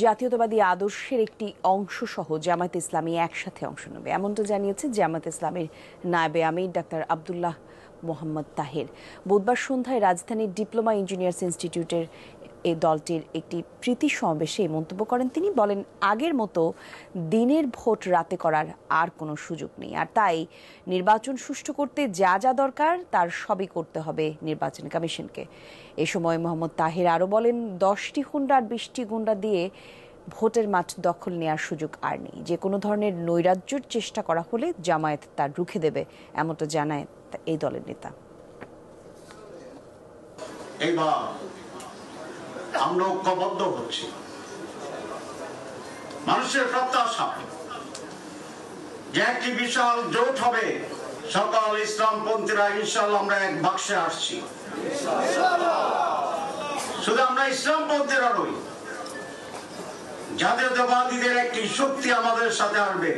জাতীয়তাবাদী আদর্শের একটি অংশ সহ জামায়াতে ইসলামী একসাথে অংশ নেবে, এমনটা জানিয়েছে জামায়াতে ইসলামীর নায়েবে আমির ডাক্তার আব্দুল্লাহ মোহাম্মদ তাহের। বুধবার সন্ধ্যায় রাজধানীর ডিপ্লোমা ইঞ্জিনিয়ার্স ইনস্টিটিউটের এই দলটির একটি প্রীতি সমাবেশে এই মন্তব্য করেন তিনি। বলেন, আগের মতো দিনের ভোট রাতে করার আর কোনো সুযোগ নেই, আর তাই নির্বাচন সুষ্ঠু করতে যা যা দরকার তার সবই করতে হবে নির্বাচন কমিশনকে। এ সময় মোহাম্মদ তাহের আরও বলেন, 10টি হুন্ডা আর 20টি গুন্ডা দিয়ে ভোটের মাঠ দখল নেওয়ার সুযোগ আর নেই। যে কোনো ধরনের নৈরাজ্যের চেষ্টা করা হলে জামায়াত তা রুখে দেবে, এমনটা জানায় এই দলের নেতা। এবার আমরা ঐক্যবদ্ধ হচ্ছি, মানুষের প্রত্যাশা যে একটি বিশাল জোট হবে, সকল ইসলামপন্থীরা ইনশাআল্লাহ আমরা এক বাক্সে আসছি। শুধু আমরা ইসলামপন্থীরা নই, জাতীয়তাবাদীদের একটি শক্তি আমাদের সাথে আসবে।